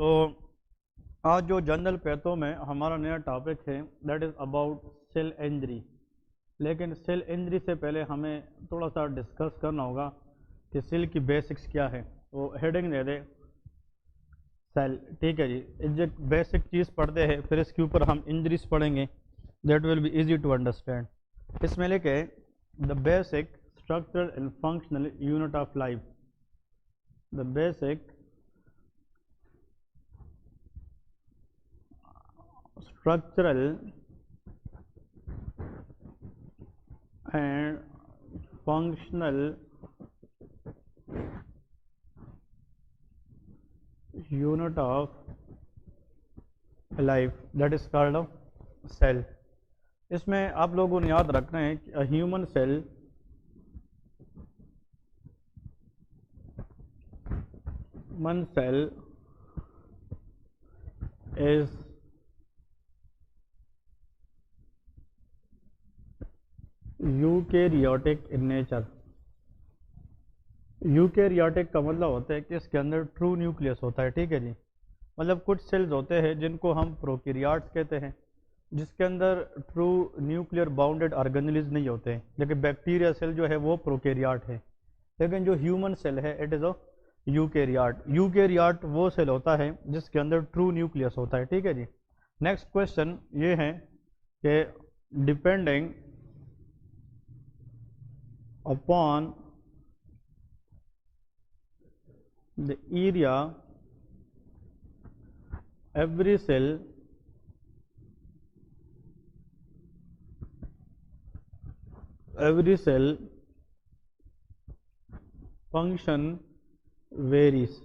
सो आज जो general patho में हमारा नया टॉपिक है that is about cell injury. लेकिन सेल इंजरी से पहले हमें थोड़ा सा डिस्कस करना होगा कि सेल की बेसिक्स क्या है। वो हेडिंग दे दे सेल, ठीक है जी। एक बेसिक चीज़ पढ़ते हैं, फिर इसके ऊपर हम इंजरीज पढ़ेंगे, that will be easy to understand. इसमें लिखे the basic structural and functional unit of life. The basic structural and functional unit of life that is called cell। इसमें आप लोगों ने याद रखना है कि a human cell is eukaryotic in nature. Eukaryotic का मतलब होता है कि इसके अंदर ट्रू न्यूक्लियस होता है, ठीक है जी। मतलब कुछ सेल्स होते हैं जिनको हम प्रोकैरियोट्स कहते हैं, जिसके अंदर ट्रू न्यूक्लियर बाउंडेड ऑर्गेनेल्स नहीं होते हैं। लेकिन बैक्टीरिया सेल जो है वो प्रोकैरियोट है, लेकिन जो ह्यूमन सेल है it is a eukaryote. Eukaryote वो सेल होता है जिसके अंदर ट्रू न्यूक्लियस होता है, ठीक है जी। नेक्स्ट क्वेश्चन ये है कि depending upon the area every cell function varies।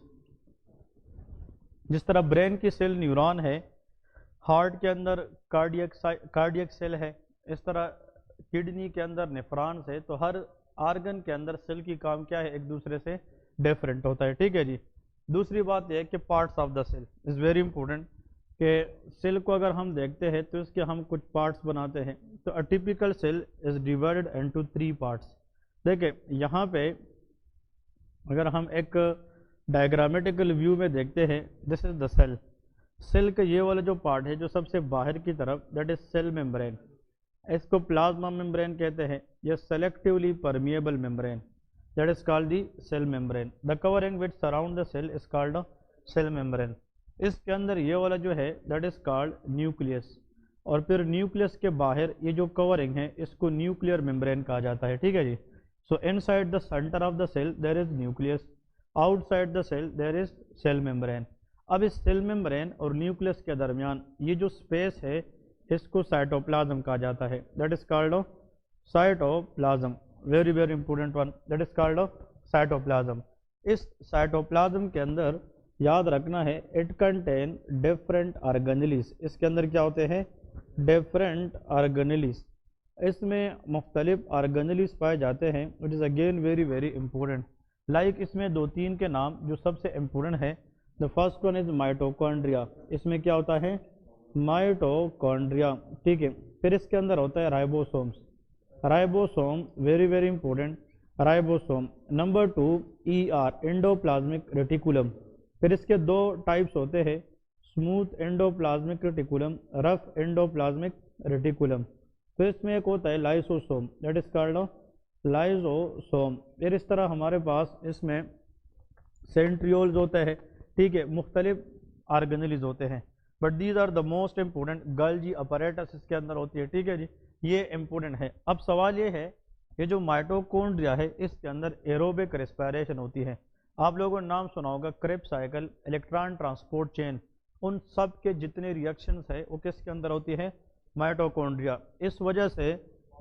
जिस तरह ब्रेन की सेल न्यूरॉन है, हार्ट के अंदर कार्डियक सेल है, इस तरह किडनी के अंदर नेफ्रॉन्स है। तो हर आर्गन के अंदर सेल की काम क्या है, एक दूसरे से डिफरेंट होता है, ठीक है जी। दूसरी बात यह है कि parts of the cell is very important, कि सेल को अगर हम देखते हैं तो इसके हम कुछ पार्ट्स बनाते हैं। तो a typical cell is divided into 3 parts. देखिए यहाँ पे अगर हम एक डायग्रामेटिकल व्यू में देखते हैं, this is the cell. Cell का ये वाला जो पार्ट है जो सबसे बाहर की तरफ, दैट इज सेल मेम्ब्रेन। इसको प्लाज्मा मेम्ब्रेन कहते हैं। यह selectively permeable membrane, that is called the cell membrane. The covering which surround the cell is called cell membrane. इसके अंदर ये वाला जो है दैट इज कॉल्ड न्यूक्लियस, और फिर न्यूक्लियस के बाहर ये जो कवरिंग है इसको न्यूक्लियर मेम्ब्रेन कहा जाता है, ठीक है जी। So inside the centre of the cell there is nucleus, outside the cell there is cell membrane. अब इस सेल मेम्ब्रेन और न्यूक्लियस के दरमियान ये जो स्पेस है इसको साइटोप्लाज्म कहा जाता है, that is called cytoplasm. Very very important one, that is called cytoplasm. इस साइटोप्लाज्म के अंदर याद रखना है इट कंटेन डिफरेंट ऑर्गेनेल्स। इसके अंदर क्या होते हैं, डिफरेंट ऑर्गेनेल्स। इसमें मुख्तलिफ ऑर्गेनेल्स पाए जाते हैं, it is again very very important. Like इसमें 2-3 के नाम जो सबसे इम्पोर्टेंट है। The first one is mitochondria. इसमें क्या होता है, माइटोकॉन्ड्रिया, ठीक है। फिर इसके अंदर होता है ribosomes. Ribosome very very important, ribosome. Number 2 ER, endoplasmic reticulum. फिर इसके 2 टाइप्स होते हैं, smooth endoplasmic reticulum, rough endoplasmic reticulum. फिर इसमें एक होता है lysosome, that is called lysosome. फिर इस तरह हमारे पास इसमें सेंट्रियोल्स होते हैं, ठीक है, मुख्तलिफ ऑर्गेनेल्स होते हैं, but these are the most important. Golgi apparatus इसके अंदर होती है, ठीक है जी, ये इंपॉर्टेंट है। अब सवाल ये है, ये जो माइटोकॉन्ड्रिया है इसके अंदर एरोबिक रेस्पिरेशन होती है। आप लोगों ने नाम सुना होगा Krebs cycle, electron transport chain, उन सब के जितने रिएक्शंस है वो किसके अंदर होती है, माइटोकॉन्ड्रिया। इस वजह से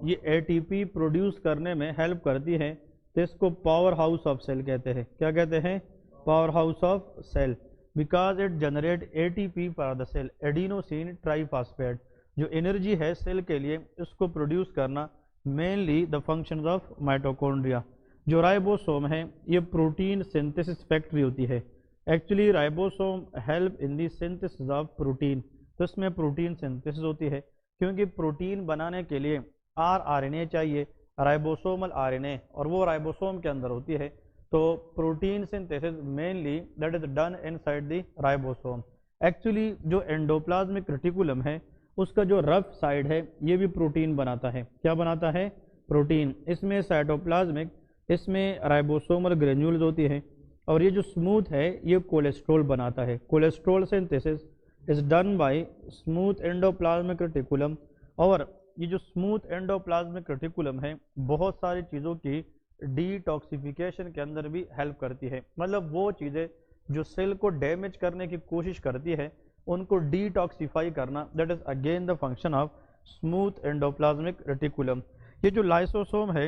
ये ATP प्रोड्यूस करने में हेल्प करती है। तो इसको पावर हाउस ऑफ सेल कहते हैं। क्या कहते हैं, power house of cell, because it generate ATP for the cell, adenosine triphosphate. जो एनर्जी है सेल के लिए इसको प्रोड्यूस करना mainly the functions of mitochondria. जो राइबोसोम है ये प्रोटीन सिंथेसिस फैक्ट्री होती है। Actually ribosome help in the synthesis of protein. तो इसमें प्रोटीन सिंथेसिस होती है, क्योंकि प्रोटीन बनाने के लिए RNA चाहिए, राइबोसोमल RNA, और वो राइबोसोम के अंदर होती है। तो protein synthesis mainly that is done inside the ribosome. Actually जो एंडोप्लाज्मिक रेटिकुलम है उसका जो रफ साइड है ये भी प्रोटीन बनाता है। क्या बनाता है? प्रोटीन। इसमें साइटोप्लाज्मिक, इसमें राइबोसोमल ग्रेन्यूल्स होती है, और ये जो स्मूथ है ये कोलेस्ट्रॉल बनाता है। Cholesterol synthesis is done by smooth endoplasmic reticulum. और ये जो स्मूथ एंडोप्लाज्मिक रेटिकुलम है बहुत सारी चीज़ों की डिटॉक्सिफिकेशन के अंदर भी हेल्प करती है। मतलब वो चीज़ें जो सेल को डैमेज करने की कोशिश करती है उनको डिटॉक्सिफाई करना, that is again the function of smooth endoplasmic reticulum. ये जो लाइसोसोम है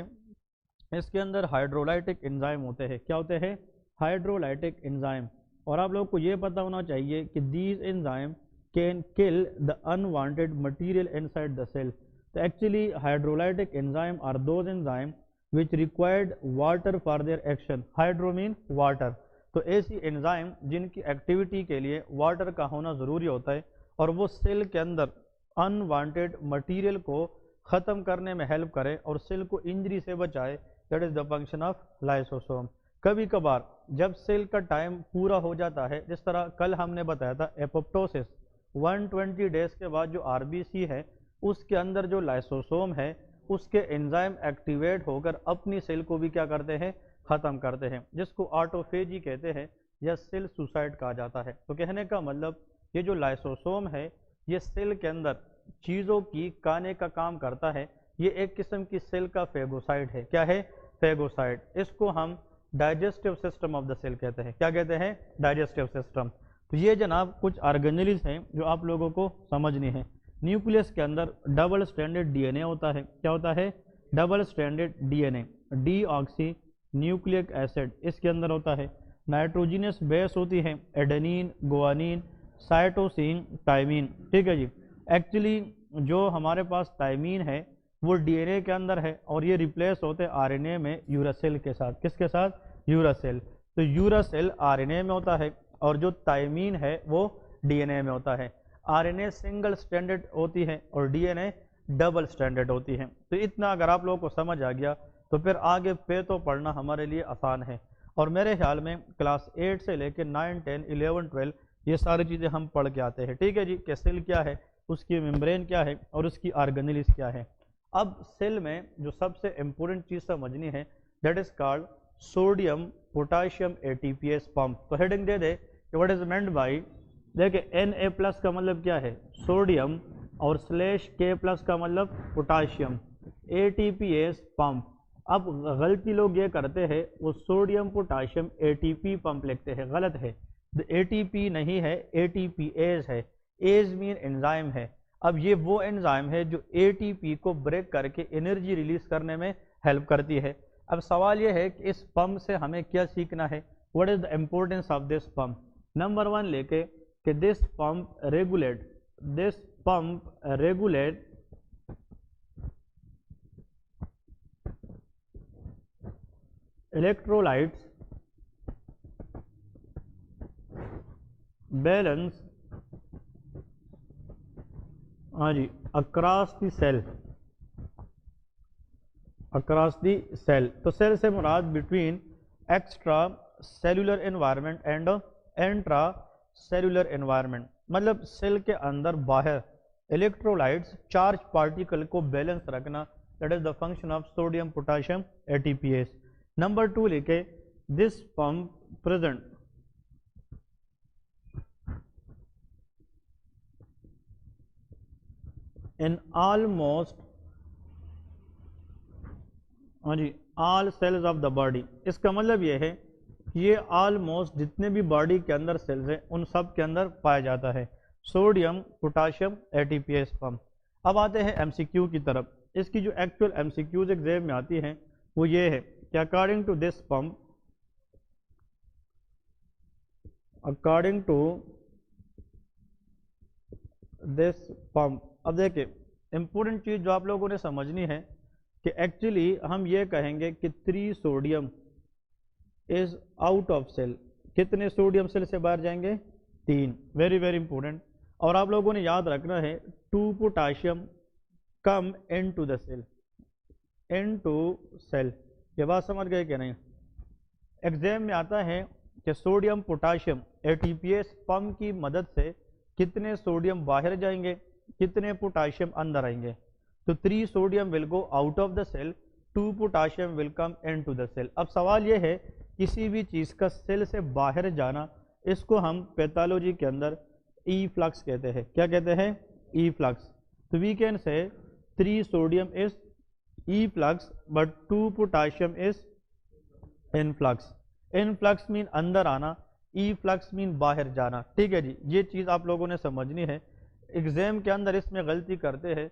इसके अंदर हाइड्रोलाइटिक एंजाइम होते हैं। क्या होते हैं? Hydrolytic enzyme. और आप लोग को ये पता होना चाहिए कि these enzyme can kill the unwanted material inside the cell. तो actually hydrolytic enzyme are those enzyme which required water for their action. Hydro mean water. तो ऐसी एंजाइम जिनकी एक्टिविटी के लिए वाटर का होना ज़रूरी होता है और वो सेल के अंदर अनवांटेड मटेरियल को ख़त्म करने में हेल्प करे और सेल को इंजरी से बचाए, that is the function of lysosome. कभी कभार जब सेल का टाइम पूरा हो जाता है, जिस तरह कल हमने बताया था एपोप्टोसिस, 120 डेज के बाद जो आरबीसी है उसके अंदर जो लाइसोसोम है उसके एंजाइम एक्टिवेट होकर अपनी सेल को भी क्या करते हैं? ख़त्म करते हैं, जिसको ऑटोफेजी कहते हैं या सेल सुसाइड कहा जाता है। तो कहने का मतलब ये जो लाइसोसोम है ये सेल के अंदर चीज़ों की काने का काम करता है। ये एक किस्म की सेल का फेगोसाइड है। क्या है? फेगोसाइड। इसको हम digestive system of the cell कहते हैं। क्या कहते हैं? Digestive system. तो ये जनाब कुछ ऑर्गेनेल्स हैं जो आप लोगों को समझनी है। न्यूक्लियस के अंदर डबल स्ट्रैंडेड डीएनए होता है। क्या होता है? Double stranded DNA. Deoxy nucleic acid इसके अंदर होता है। नाइट्रोजिनस बेस होती है एडेनिन, गुआनिन, साइटोसिन, थायमीन। ठीक है जी। एक्चुअली जो हमारे पास थायमीन है वो डीएनए के अंदर है और ये रिप्लेस होते हैं आरएनए में यूरासिल के साथ। किसके साथ? यूरासिल। तो यूरासिल आरएनए में होता है और जो थायमीन है वो डीएनए में होता है। आरएनए सिंगल स्ट्रैंडेड होती है और डीएनए डबल स्ट्रैंडेड होती है। तो इतना अगर आप लोगों को समझ आ गया तो फिर आगे पे तो पढ़ना हमारे लिए आसान है। और मेरे ख्याल में क्लास 8 से लेकर 9, 10, 11, 12 ये सारी चीज़ें हम पढ़ के आते हैं। ठीक है जी। कि सेल क्या है, उसकी मेम्ब्रेन क्या है और उसकी ऑर्गेनेल्स क्या है। अब सेल में जो सबसे इम्पोर्टेंट चीज़ समझनी है that is called sodium potassium ATPase pump. तो हेडिंग दे दे कि व्हाट इज मेंट बाय, देखिए Na+ का मतलब क्या है? सोडियम, और /K+ का मतलब पोटाशियम। ATPase pump. अब गलती लोग ये करते हैं वो सोडियम पोटाशियम एटीपी पंप लिखते हैं, गलत है। एटीपी नहीं है, एटीपीएस है। एज मीन एंजाइम है। अब ये वो एंजाइम है जो एटीपी को ब्रेक करके एनर्जी रिलीज करने में हेल्प करती है। अब सवाल ये है कि इस पंप से हमें क्या सीखना है? What is the importance of this pump? Number 1 लेके कि this pump regulate electrolytes balance, हाँ जी, across the cell। तो सेल से मुराद between extra cellular environment and intra cellular environment. मतलब सेल के अंदर बाहर इलेक्ट्रोलाइट्स चार्ज पार्टिकल को बैलेंस रखना, that is the function of sodium potassium ATPase. Number 2 लिखे this pump present in almost, हाँ जी, all cells of the body. इसका मतलब ये है कि ये ऑलमोस्ट जितने भी बॉडी के अंदर सेल्स हैं उन सब के अंदर पाया जाता है सोडियम पोटाशियम एटीपीएस पंप। अब आते हैं एमसीक्यू की तरफ। इसकी जो एक्चुअल एमसीक्यूज एग्जाम में आती हैं वो ये है कि अकॉर्डिंग टू दिस पंप, अब देखिए इंपॉर्टेंट चीज जो आप लोगों ने समझनी है कि एक्चुअली हम ये कहेंगे कि 3 sodium is out of cell. कितने सोडियम सेल से बाहर जाएंगे? 3। Very very important. और आप लोगों ने याद रखना है 2 potassium come into the cell, into cell. ये बात समझ गए कि नहीं? एग्जाम में आता है कि सोडियम पोटाशियम एटीपीएस पंप की मदद से कितने सोडियम बाहर जाएंगे, कितने पोटाशियम अंदर आएंगे। तो 3 sodium will go out of the cell, 2 potassium will come into the cell. अब सवाल यह है किसी भी चीज़ का सेल से बाहर जाना, इसको हम पैथोलॉजी के अंदर ई फ्लक्स कहते हैं। क्या कहते हैं? Efflux. तो we can say 3 sodium is efflux but 2 potassium is influx. Influx mean अंदर आना, ई फ्लक्स मीन बाहर जाना। ठीक है जी, ये चीज़ आप लोगों ने समझनी है। एग्जाम के अंदर इसमें गलती करते हैं।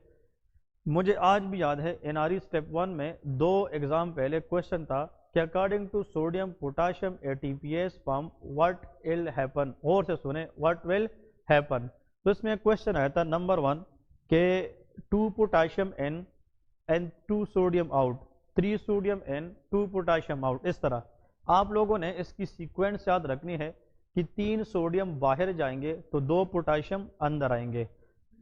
मुझे आज भी याद है एनआरई स्टेप 1 में 2 एग्जाम पहले क्वेश्चन था कि according to sodium potassium ATPase pump what will happen. और से सुने, व्हाट विल हैपन। तो इसमें क्वेश्चन आया था नंबर 1 के 2 potassium in and 2 sodium out, 3 sodium in 2 potassium out. इस तरह आप लोगों ने इसकी सीक्वेंस याद रखनी है कि 3 सोडियम बाहर जाएंगे तो 2 पोटाशियम अंदर आएंगे।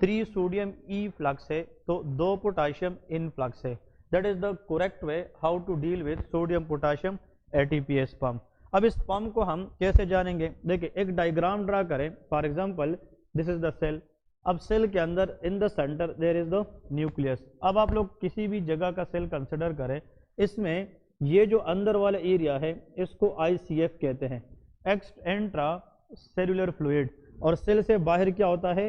3 सोडियम ई फ्लक्स है तो 2 पोटाशियम इन फ्लक्स है। That is the correct way how to deal with sodium potassium ATPase pump. अब इस पंप को हम कैसे जानेंगे? देखिए, एक डायग्राम ड्रा करें। For example this is the cell. अब सेल के अंदर in the center there is the nucleus. अब आप लोग किसी भी जगह का सेल कंसिडर करें, इसमें ये जो अंदर वाला एरिया है इसको आईसीएफ कहते हैं, एक्स्ट्रा सेल्यूलर फ्लूइड। और सेल से बाहर क्या होता है?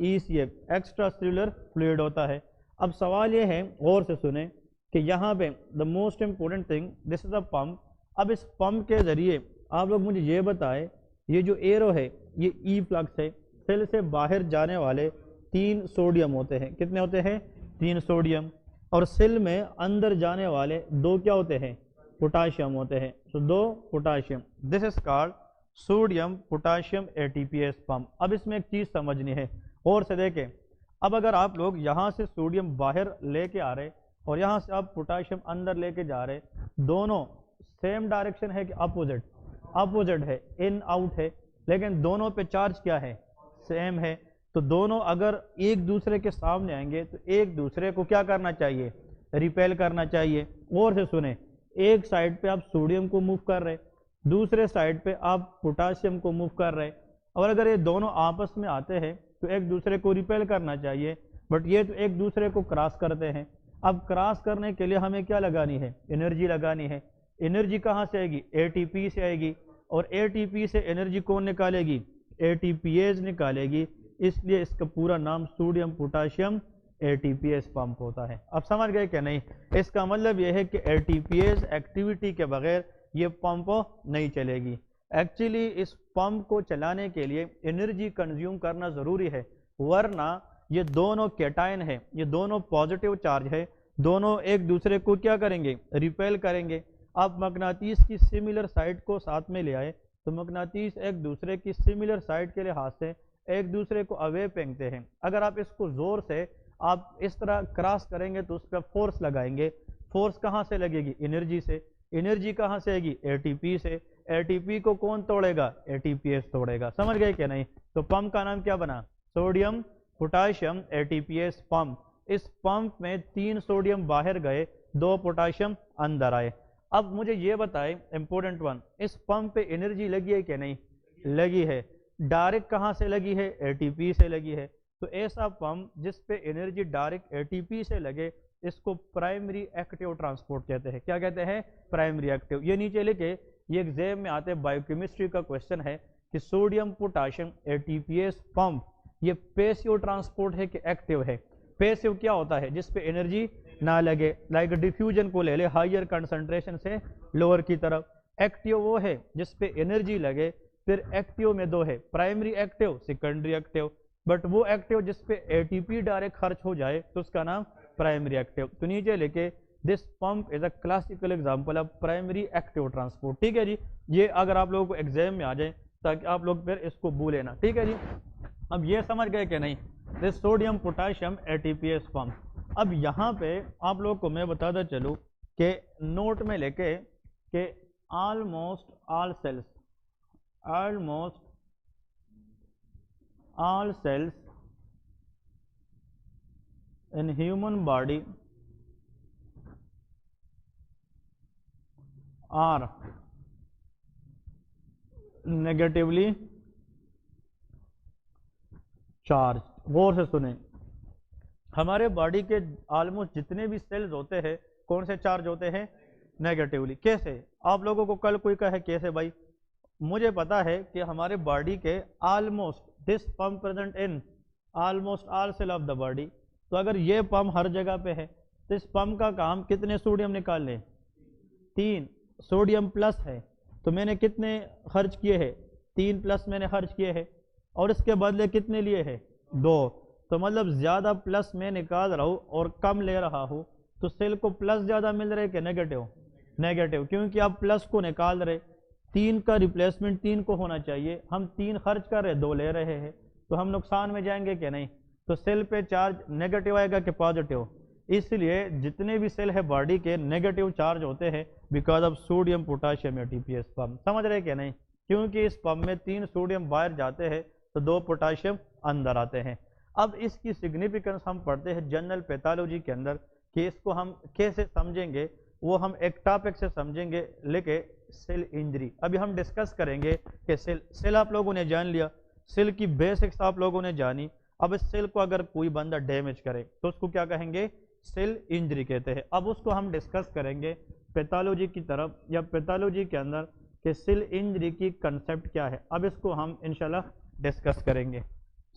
ईसीएफ, एक्स्ट्रा सेल्यूलर फ्लूइड होता है। अब सवाल ये है, गौर से सुने, कि यहाँ पे the most important thing, this is a pump. अब इस पंप के जरिए आप लोग मुझे ये बताएं, ये जो एरो है ये ई फ्लक्स है। सेल से बाहर जाने वाले 3 सोडियम होते हैं। कितने होते हैं? 3 सोडियम। और सेल में अंदर जाने वाले 2 क्या होते हैं? पोटाशियम होते हैं। तो 2 potassium, this is called sodium potassium ATPase pump. अब इसमें एक चीज़ समझनी है, और से देखें। अब अगर आप लोग यहाँ से सोडियम बाहर लेके आ रहे और यहाँ से आप पोटाशियम अंदर लेके जा रहे, दोनों सेम डायरेक्शन है कि अपोजिट? अपोजिट है, इन आउट है, लेकिन दोनों पे चार्ज क्या है? सेम है। तो दोनों अगर एक दूसरे के सामने आएंगे तो एक दूसरे को क्या करना चाहिए? रिपेल करना चाहिए। और से सुने, एक साइड पे आप सोडियम को मूव कर रहे, दूसरे साइड पे आप पोटाशियम को मूव कर रहे, और अगर ये दोनों आपस में आते हैं तो एक दूसरे को रिपेल करना चाहिए, बट ये तो एक दूसरे को क्रॉस करते हैं। अब क्रॉस करने के लिए हमें क्या लगानी है? एनर्जी लगानी है। एनर्जी कहाँ से आएगी? एटीपी से आएगी। और एटीपी से एनर्जी कौन निकालेगी? एटीपीएस निकालेगी। इसलिए इसका पूरा नाम सोडियम पोटाशियम एटीपीएस पंप होता है। अब समझ गए क्या नहीं? इसका मतलब यह है कि एटीपीएस एक्टिविटी के बगैर ये पंप नहीं चलेगी। एक्चुअली इस पंप को चलाने के लिए एनर्जी कंज्यूम करना ज़रूरी है, वरना ये दोनों कैटायन है, ये दोनों पॉजिटिव चार्ज है, दोनों एक दूसरे को क्या करेंगे? रिपेल करेंगे। आप मकनातीस की सिमिलर साइड को साथ में ले आए तो मकनातीस एक दूसरे की सिमिलर साइड के लिहाज से एक दूसरे को अवे फेंकते हैं। अगर आप इसको जोर से आप इस तरह क्रॉस करेंगे तो उस पर फोर्स लगाएंगे। फोर्स कहाँ से लगेगी? एनर्जी से। एनर्जी कहाँ से आएगी? एटीपी से। एटीपी को कौन तोड़ेगा? एटीपीएस तोड़ेगा। समझ गए क्या नहीं? तो पंप का नाम क्या बना? Sodium potassium ATPase pump. इस पंप में 3 सोडियम बाहर गए, 2 पोटाशियम अंदर आए। अब मुझे ये बताएं, इंपोर्टेंट वन, इस पंप पे एनर्जी लगी है कि नहीं? लगी है। डायरेक्ट कहाँ से लगी है? एटीपी से लगी है। तो ऐसा पंप जिस पे एनर्जी डायरेक्ट एटीपी से लगे, इसको प्राइमरी एक्टिव ट्रांसपोर्ट कहते हैं। क्या कहते हैं? Primary active. ये नीचे लिखे, ये एग्जाम में आते बायोकेमिस्ट्री का क्वेश्चन है कि सोडियम पोटाशियम एटीपीएस पंप ये पैसिव ट्रांसपोर्ट है कि एक्टिव है? पैसिव क्या होता है? जिस पे एनर्जी ना लगे, लाइक डिफ्यूजन को ले ले, हाइयर कंसंट्रेशन से लोअर की तरफ। एक्टिव वो है जिस पे एनर्जी लगे। फिर एक्टिव में 2 है, primary active, secondary active. But वो एक्टिव जिस पे एटीपी डायरेक्ट खर्च हो जाए तो उसका नाम प्राइमरी एक्टिव। तो नीचे लेके, this pump is a classical example of primary active transport. ठीक है जी, ये अगर आप लोगों को एग्जाम में आ जाए ताकि आप लोग फिर इसको भूले ना। ठीक है जी, अब ये समझ गए कि नहीं? This sodium potassium ATPase pump. अब यहाँ पे आप लोग को मैं बताता चलूँ कि नोट में लेके कि almost all cells in human body are negatively charge. गौर से सुने, हमारे बॉडी के ऑलमोस्ट जितने भी सेल्स होते हैं कौन से चार्ज होते हैं? नेगेटिवली। कैसे? आप लोगों को कल कोई कहे कैसे भाई, मुझे पता है कि हमारे बॉडी के almost this pump present in almost all cell of the body. तो अगर ये पंप हर जगह पे है तो इस पंप का काम कितने सोडियम निकालने? 3 सोडियम प्लस है, तो मैंने कितने खर्च किए हैं? 3 प्लस मैंने खर्च किए हैं, और इसके बदले कितने लिए हैं? 2। तो मतलब ज़्यादा प्लस मैं निकाल रहा हूँ और कम ले रहा हूँ, तो सेल को प्लस ज़्यादा मिल रहा है कि नेगेटिव? नेगेटिव, क्योंकि आप प्लस को निकाल रहे, 3 का रिप्लेसमेंट 3 को होना चाहिए, हम 3 खर्च कर रहे 2 ले रहे हैं, तो हम नुकसान में जाएंगे कि नहीं? तो सेल पे चार्ज नेगेटिव आएगा कि पॉजिटिव? इसलिए जितने भी सेल है बॉडी के नेगेटिव चार्ज होते हैं because of sodium potassium ATPase pump. समझ रहे कि नहीं? क्योंकि इस पंप में 3 सोडियम बाहर जाते हैं तो 2 पोटाशियम अंदर आते हैं। अब इसकी सिग्निफिकेंस हम पढ़ते हैं जनरल पैथोलॉजी के अंदर, कि इसको हम कैसे समझेंगे वो हम एक टॉपिक से समझेंगे, लेके सेल इंजरी। अभी हम डिस्कस करेंगे कि सेल आप लोगों ने जान लिया, सेल की बेसिक्स आप लोगों ने जानी। अब इस सेल को अगर कोई बंदा डैमेज करे तो उसको क्या कहेंगे? सेल इंजरी कहते हैं। अब उसको हम डिस्कस करेंगे पैथोलॉजी की तरफ, या पैथोलॉजी के अंदर कि सेल इंजरी की कंसेप्ट क्या है। अब इसको हम इंशाल्लाह डिस्कस करेंगे।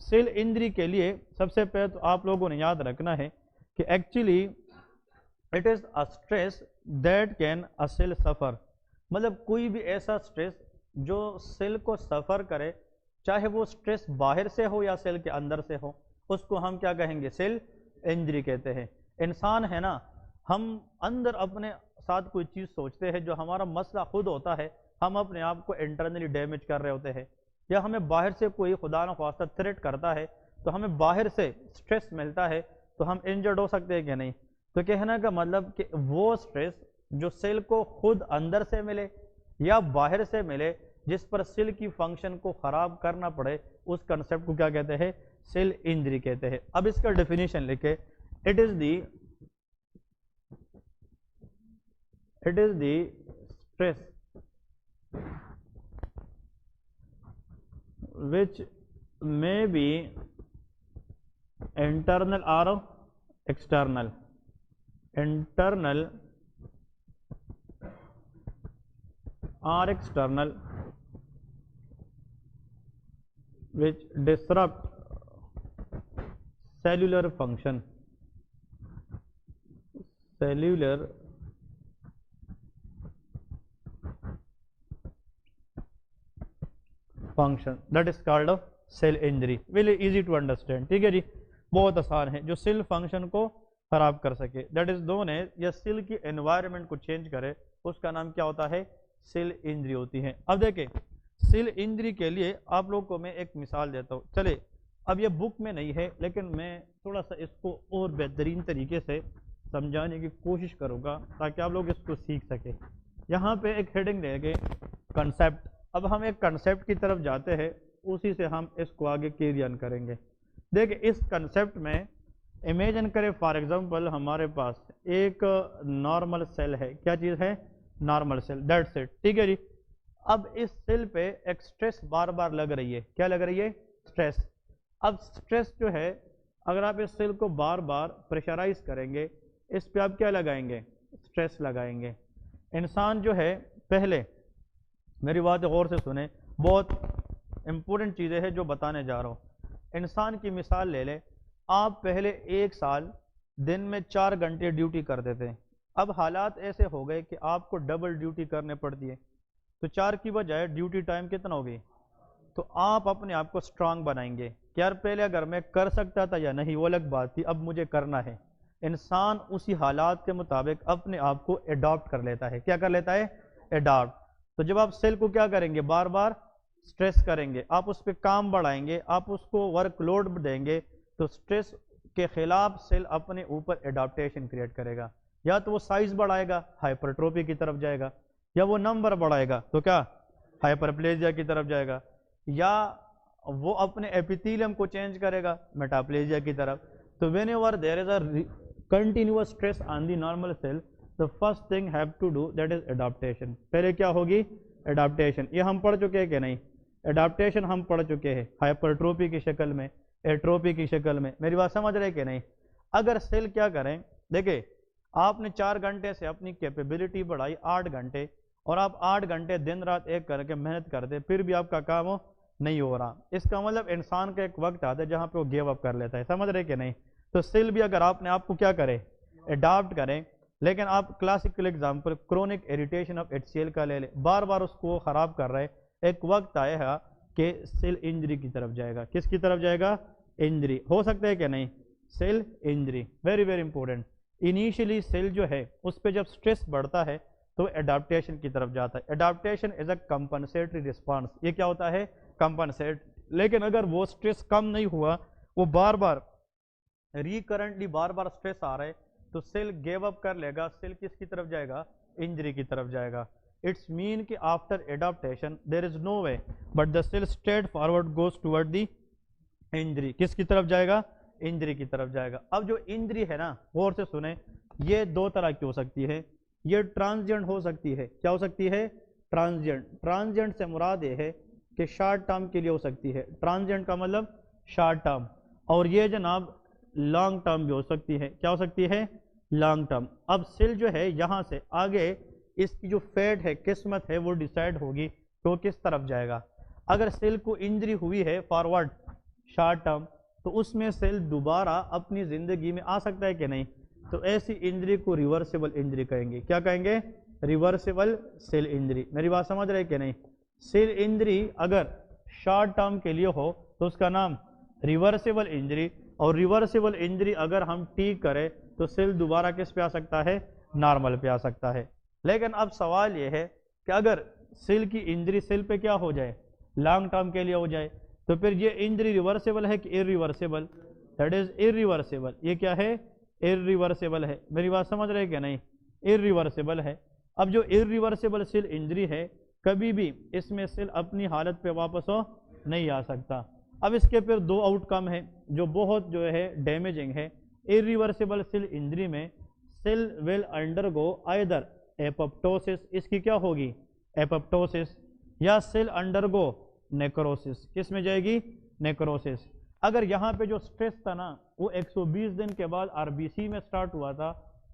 सेल इंजरी के लिए सबसे पहले तो आप लोगों ने याद रखना है कि actually it is a stress that can a cell suffer. मतलब कोई भी ऐसा स्ट्रेस जो सेल को सफर करे, चाहे वो स्ट्रेस बाहर से हो या सेल के अंदर से हो, उसको हम क्या कहेंगे? सेल इंजरी कहते हैं। इंसान है ना, हम अंदर अपने साथ कोई चीज़ सोचते हैं जो हमारा मसला खुद होता है, हम अपने आप को इंटरनली डैमेज कर रहे होते हैं, या हमें बाहर से कोई खुदा न ख्वास्ता थ्रेट करता है तो हमें बाहर से स्ट्रेस मिलता है तो हम इंजर्ड हो सकते हैं कि नहीं? तो कहने का मतलब कि वो स्ट्रेस जो सेल को खुद अंदर से मिले या बाहर से मिले, जिस पर सेल की फंक्शन को खराब करना पड़े, उस कंसेप्ट को क्या कहते हैं? सेल इंजरी कहते हैं। अब इसका डेफिनेशन लिखे, it is the stress which may be internal or external which disrupt cellular function that is called a cell injury। Very easy to understand. ठीक है जी, बहुत आसान है। जो सेल फंक्शन को खराब कर सके, दैट इज नोन एज, या सेल की एनवायरनमेंट को चेंज करे, उसका नाम क्या होता है? सेल इंजरी होती है। अब देखें, सेल इंजरी के लिए आप लोगों को मैं एक मिसाल देता हूँ। चले, अब ये बुक में नहीं है लेकिन मैं थोड़ा सा इसको और बेहतरीन तरीके से समझाने की कोशिश करूँगा ताकि आप लोग इसको सीख सके। यहाँ पे एक हेडिंग देंगे कंसेप्ट। अब हम एक कंसेप्ट की तरफ जाते हैं, उसी से हम इसको आगे कैरी ऑन करेंगे। देखिए, इस कंसेप्ट में इमेजिन करें फॉर एग्जांपल हमारे पास एक नॉर्मल सेल है। क्या चीज़ है? Normal cell, that's it. ठीक है जी। अब इस सेल पे एक स्ट्रेस बार बार लग रही है। क्या लग रही है? स्ट्रेस। अब स्ट्रेस जो है, अगर आप इस सेल को बार बार प्रेशराइज करेंगे, इस पे आप क्या लगाएंगे? स्ट्रेस लगाएंगे। इंसान जो है, पहले मेरी बात गौर से सुने, बहुत इंपॉर्टेंट चीज़ें हैं जो बताने जा रहा हूँ। इंसान की मिसाल ले लें, आप पहले 1 साल दिन में 4 घंटे ड्यूटी करते थे। अब हालात ऐसे हो गए कि आपको डबल ड्यूटी करने पड़ती है, तो 4 की बजाय ड्यूटी टाइम कितना होगी? तो आप अपने आप को स्ट्रांग बनाएंगे कि यार पहले अगर मैं कर सकता था या नहीं वो अलग बात थी, अब मुझे करना है। इंसान उसी हालात के मुताबिक अपने आप को एडॉप्ट कर लेता है। क्या कर लेता है? एडॉप्ट। तो जब आप सेल को क्या करेंगे? बार बार स्ट्रेस करेंगे, आप उस पर काम बढ़ाएंगे, आप उसको वर्कलोड देंगे, तो स्ट्रेस के खिलाफ सेल अपने ऊपर एडाप्टेशन क्रिएट करेगा। या तो वो साइज बढ़ाएगा, हाइपरट्रोफी की तरफ जाएगा, या वो नंबर बढ़ाएगा तो क्या? हाइपरप्लेजिया की तरफ जाएगा, या वो अपने एपिथेलियम को चेंज करेगा, मेटाप्लेजिया की तरफ। तो whenever there is a continuous stress on the normal cell, the first thing have to do that is adaptation. पहले क्या होगी? एडाप्टेशन, ये हम पढ़ चुके हैं कि नहीं? एडाप्टेशन हम पढ़ चुके हैं हाइपरट्रोफी की शक्ल में, एट्रोफी की शक्ल में। मेरी बात समझ रहे कि नहीं? अगर सेल क्या करें, देखिए आपने 4 घंटे से अपनी कैपेबिलिटी बढ़ाई 8 घंटे, और आप 8 घंटे दिन रात एक करके मेहनत करते, फिर भी आपका काम नहीं हो रहा। इसका मतलब इंसान का एक वक्त आता है जहाँ पे वो गिव अप कर लेता है। समझ रहे कि नहीं? तो सेल भी अगर आपने आपको क्या करे, अडाप्ट करें। लेकिन आप classical example chronic irritation of HCl का ले ले, बार बार उसको खराब कर रहे, एक वक्त आएगा कि सेल इंजरी की तरफ जाएगा। किसकी तरफ जाएगा? इंजरी। हो सकता है कि नहीं? Cell injury, very very important. Initially cell जो है उस पर जब स्ट्रेस बढ़ता है तो एडाप्टेशन की तरफ जाता है। Adaptation is a compensatory response, ये क्या होता है? कंपनसेट। लेकिन अगर वो स्ट्रेस कम नहीं हुआ, वो बार बार रिकरेंटली बार बार स्ट्रेस आ रहा है, तो सेल गिव अप कर लेगा। सेल किसकी तरफ जाएगा? इंजरी की तरफ जाएगा। इट्स मीन कि after adaptation there is no way but the cell straight forward goes toward the injury. किसकी तरफ जाएगा? इंजरी की तरफ जाएगा। अब जो इंजरी है ना, गौर से सुने, ये 2 तरह की हो सकती है। ये ट्रांजिएंट हो सकती है। क्या हो सकती है? ट्रांजिएंट। ट्रांजिएंट से मुराद ये है कि शॉर्ट टर्म के लिए हो सकती है। ट्रांजिएंट का मतलब शॉर्ट टर्म। और ये जनाब लॉन्ग टर्म भी हो सकती है। क्या हो सकती है? Long term. अब सेल जो है यहाँ से आगे इसकी जो फेट है, किस्मत है, वो डिसाइड होगी तो किस तरफ जाएगा। अगर सेल को इंजरी हुई है फॉरवर्ड शॉर्ट टर्म, तो उसमें सेल दोबारा अपनी ज़िंदगी में आ सकता है कि नहीं? तो ऐसी इंजरी को रिवर्सिबल इंजरी कहेंगे। क्या कहेंगे? Reversible cell injury. मेरी बात समझ रहे कि नहीं? सेल इंजरी अगर शॉर्ट टर्म के लिए हो तो उसका नाम रिवर्सिबल इंजरी, और रिवर्सिबल इंजरी अगर हम ठीक करें तो सेल दोबारा किस पे आ सकता है? नॉर्मल पे आ सकता है। लेकिन अब सवाल यह है कि अगर सेल की इंजरी सेल पे क्या हो जाए? लॉन्ग टर्म के लिए हो जाए, तो फिर ये इंजरी रिवर्सिबल है कि इरिवर्सिबल? That is irreversible. ये क्या है? इरिवर्सिबल है। मेरी बात समझ रहे कि नहीं? इरिवर्सिबल है। अब जो इरिवर्सिबल सेल इंजरी है, कभी भी इसमें सेल अपनी हालत पे वापस नहीं आ सकता। अब इसके फिर 2 आउटकम है जो बहुत जो है डैमेजिंग है। इरिवर्सिबल सेल इंजरी में cell will undergo either apoptosis, इसकी क्या होगी? एपोप्टोसिस, या सेल अंडरगो नेक्रोसिस। किस में जाएगी? नेक्रोसिस। अगर यहाँ पे जो स्ट्रेस था ना, वो 120 दिन के बाद RBC में स्टार्ट हुआ था,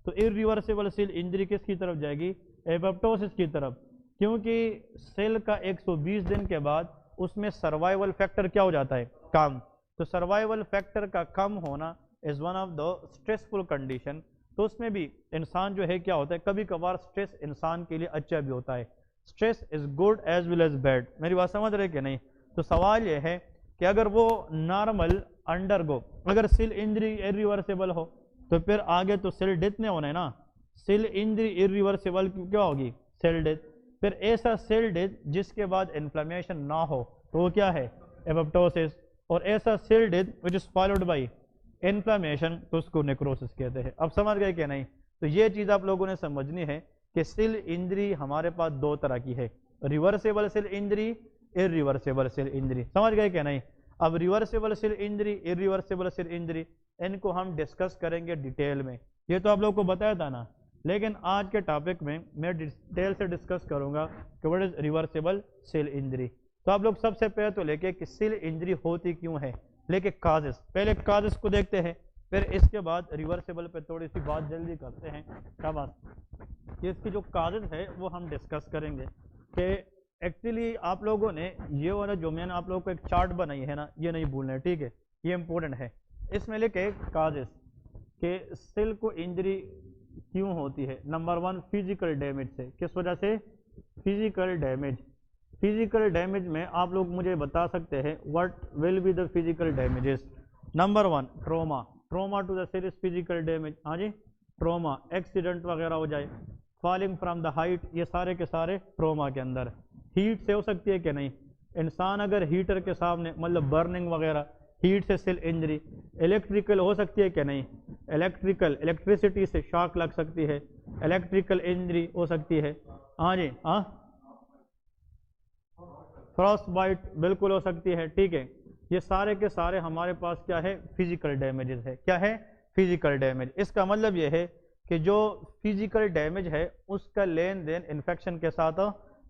तो इरिवर्सिबल सेल इंजरी किसकी तरफ जाएगी? एपोप्टोसिस की तरफ। क्योंकि सेल का 120 दिन के बाद उसमें सर्वाइवल फैक्टर क्या हो जाता है? कम। तो सर्वाइवल फैक्टर का कम होना is one of the stressful condition. तो उसमें भी इंसान जो है क्या होता है, कभी कभार स्ट्रेस इंसान के लिए अच्छा भी होता है। Stress is good as well as bad. मेरी बात समझ रहे कि नहीं? तो सवाल यह है कि अगर वो नॉर्मल अंडरगो, अगर सेल इंजरी इरिवर्सिबल हो, तो फिर आगे तो सेल डेथ नहीं होना है ना। सेल इंजरी इरिवर्सिबल क्या होगी? Cell death. फिर ऐसा सेल डेथ जिसके बाद इन्फ्लेमेशन ना हो, तो वो क्या है? एपोप्टोसिस। और ऐसा cell death which is followed by inflammation, तो उसको नेक्रोसिस कहते हैं। अब समझ गए कि नहीं? तो ये चीज़ आप लोगों ने समझनी है कि सेल इंजरी हमारे पास 2 तरह की है, reversible cell injury, irreversible cell injury. समझ गए कि नहीं? अब reversible cell injury, irreversible cell injury, इनको हम डिस्कस करेंगे डिटेल में। ये तो आप लोग को बताया था ना, लेकिन आज के टॉपिक में मैं डिटेल से डिस्कस करूंगा कि what is reversible cell injury. तो आप लोग सबसे पहले तो लेके कि सेल इंजरी होती क्यों है, लेके काजेस, पहले काजेस को देखते हैं, फिर इसके बाद रिवर्सिबल पे थोड़ी सी बात जल्दी करते हैं। क्या बात कि इसकी जो काजेस है वो हम डिस्कस करेंगे कि एक्चुअली आप लोगों ने ये वाला जो मैंने आप लोगों को एक चार्ट बनाई है ना, ये नहीं भूलना है, ठीक है? ये इंपॉर्टेंट है। इसमें लेके काजेस के सेल को इंजरी क्यों होती है। नंबर 1 फिजिकल डैमेज से। किस वजह से? Physical damage. फिजिकल डैमेज में आप लोग मुझे बता सकते हैं what will be the physical damages. Number 1 trauma. Trauma to the cell is physical damage. हाँ जी, ट्रोमा, एक्सीडेंट वगैरह हो जाए, फॉलिंग फ्रॉम द हाइट, ये सारे के सारे ट्रोमा के अंदर। हीट से हो सकती है कि नहीं? इंसान अगर हीटर के सामने, मतलब बर्निंग वगैरह, हीट से सेल इंजरी। इलेक्ट्रिकल हो सकती है कि नहीं? इलेक्ट्रिकल, इलेक्ट्रिसिटी से शॉक लग सकती है, इलेक्ट्रिकल इंजरी हो सकती है। हाँ जी, हाँ, फ्रॉस्ट बाइट बिल्कुल हो सकती है, ठीक है? ये सारे के सारे हमारे पास क्या है? फिजिकल डैमेजेस है। क्या है? Physical damage. इसका मतलब ये है कि जो फिजिकल डैमेज है उसका लेन देन इन्फेक्शन के साथ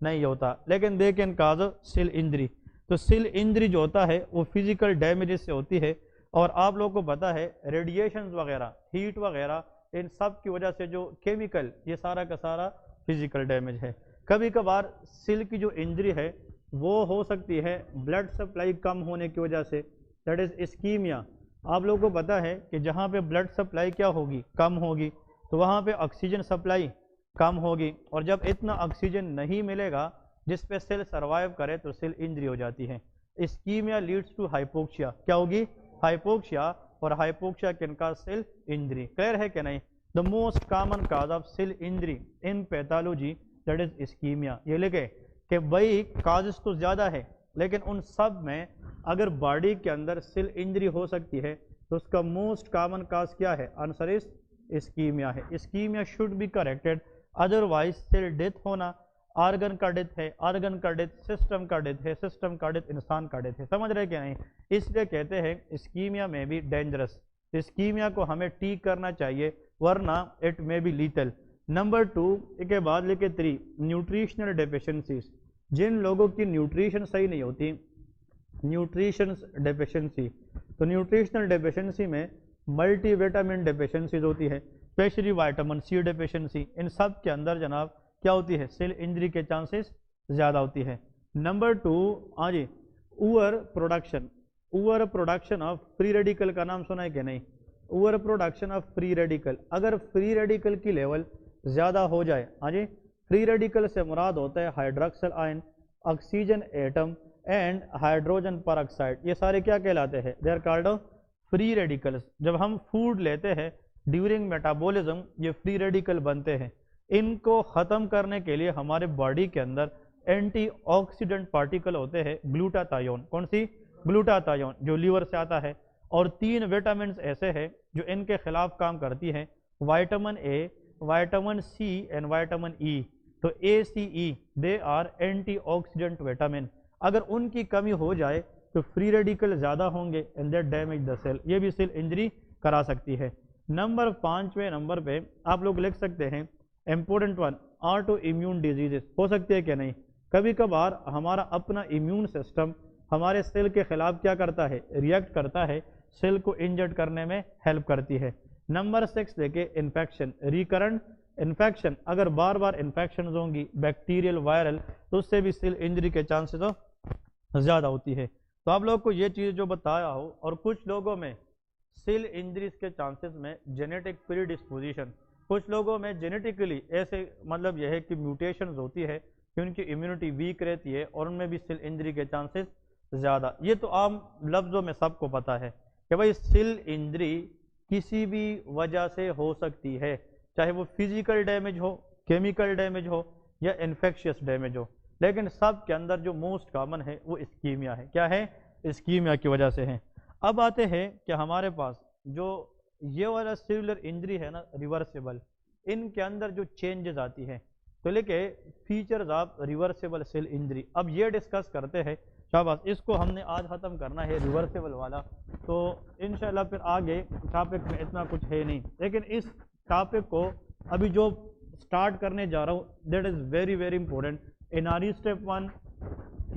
नहीं होता, लेकिन they can cause cell injury. तो सेल इंजरी जो होता है वो फिजिकल डैमेजेस से होती है, और आप लोगों को पता है रेडिएशन वगैरह, हीट वगैरह, इन सब की वजह से जो केमिकल, ये सारा का सारा फिजिकल डैमेज है। कभी कभार सेल की जो इंजरी है वो हो सकती है ब्लड सप्लाई कम होने की वजह से, दैट इज इस्कीमिया। आप लोगों को पता है कि जहाँ पे ब्लड सप्लाई क्या होगी, कम होगी, तो वहाँ पे ऑक्सीजन सप्लाई कम होगी, और जब इतना ऑक्सीजन नहीं मिलेगा जिस पे सेल सर्वाइव करे तो सेल इंजरी हो जाती है। इस्कीमिया लीड्स टू हाइपोक्सिया, क्या होगी, हाइपोक्सिया, और hypoxia can cause cell injury. Clear है कि नहीं? The most common cause of cell injury in pathology that is ischemia. ये लिखे कि भाई काजेस तो ज़्यादा है, लेकिन उन सब में अगर बॉडी के अंदर सेल इंजरी हो सकती है तो उसका मोस्ट कॉमन काज क्या है? आंसर इज इस्कीमिया है। Ischemia should be corrected, otherwise cell death होना, आर्गन का डेथ है, आर्गन का डेथ सिस्टम का डेथ है, सिस्टम का डेथ इंसान का डेथ है। समझ रहे क्या नहीं? इसलिए कहते हैं इस्कीमिया में भी डेंजरस, इस्कीमिया को हमें ठीक करना चाहिए, वरना it may be lethal. Number 2 के बाद लिखे 3 न्यूट्रिशनल डेफिशिएंसीज। जिन लोगों की न्यूट्रिशन सही नहीं होती, न्यूट्रिशन डेफिशिएंसी, तो न्यूट्रिशनल डेफिशिएंसी में मल्टीविटामिन डेफिशिएंसीज होती है, स्पेशली विटामिन सी डेफिशिएंसी। इन सब के अंदर जनाब क्या होती है? सेल इंजरी के चांसेस ज़्यादा होती है। नंबर 2 आज over production, over production of free radical का नाम सुना है कि नहीं? Over production of free radical, अगर फ्री रेडिकल की लेवल ज़्यादा हो जाए, हाँ जी, फ्री रेडिकल से मुराद होता है hydroxyl ion, oxygen atom and hydrogen peroxide. ये सारे क्या कहलाते हैं? They are called free radicals. जब हम फूड लेते हैं ड्यूरिंग मेटाबॉलिज्म, ये फ्री रेडिकल बनते हैं। इनको ख़त्म करने के लिए हमारे बॉडी के अंदर एंटीऑक्सीडेंट पार्टिकल होते हैं, ग्लूटाथायोन। कौन सी? ग्लूटाथायोन, जो लीवर से आता है। और 3 विटामिन ऐसे हैं जो इनके खिलाफ काम करती हैं, vitamin A, vitamin C and vitamin E. तो A, C, E, they are antioxidant vitamin. अगर उनकी कमी हो जाए तो फ्री रेडिकल ज़्यादा होंगे and that damage the cell, ये भी सेल इंजरी करा सकती है। नंबर 5वें नंबर पे आप लोग लिख सकते हैं important one, auto immune diseases. हो सकती है क्या नहीं? कभी कभार हमारा अपना इम्यून सिस्टम हमारे सेल के खिलाफ क्या करता है? रिएक्ट करता है, सेल को इंजर्ड करने में हेल्प करती है। नंबर 6 देखे इन्फेक्शन, रिकरेंट इन्फेक्शन, अगर बार बार इन्फेक्शन होंगी बैक्टीरियल वायरल, तो उससे भी सेल इंजरी के चांसेस तो ज़्यादा होती है। तो आप लोग को ये चीज़ जो बताया हो, और कुछ लोगों में सेल इंजरीज के चांसेस में जेनेटिक प्रीडिस्पोजिशन, कुछ लोगों में जेनेटिकली ऐसे मतलब यह है कि म्यूटेशंस होती है कि उनकी इम्यूनिटी वीक रहती है और उनमें भी सेल इंजरी के चांसेस ज़्यादा। ये तो आम लफ्ज़ों में सबको पता है कि भाई सेल इंजरी किसी भी वजह से हो सकती है, चाहे वो फिजिकल डैमेज हो, केमिकल डैमेज हो या इन्फेक्शियस डैमेज हो, लेकिन सब के अंदर जो मोस्ट कॉमन है वो इस्कीमिया है। क्या है? इस्कीमिया की वजह से है। अब आते हैं कि हमारे पास जो ये वाला सेलुलर इंजरी है ना, रिवर्सेबल, इनके अंदर जो चेंजेस आती है, तो लेके features of reversible cell injury, अब ये डिस्कस करते हैं। शाबाश, इसको हमने आज ख़त्म करना है रिवर्सेबल वाला, तो इंशाल्लाह फिर आगे टॉपिक में इतना कुछ है नहीं, लेकिन इस टॉपिक को अभी जो स्टार्ट करने जा रहा हूँ that is very very important. NRE step 1,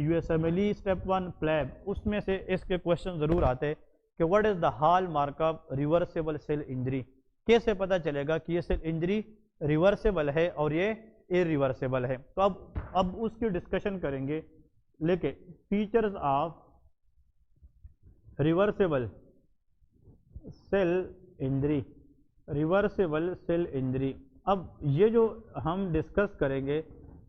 USMLE step 1, PLAB, उसमें से इसके क्वेश्चन ज़रूर आते हैं कि what is the hallmark of reversible cell injury. कैसे पता चलेगा कि ये सेल इंजरी रिवर्सेबल है और ये इरिवर्सेबल है? तो अब उसकी डिस्कशन करेंगे। लेके features of reversible cell injury, reversible cell injury. अब ये जो हम डिस्कस करेंगे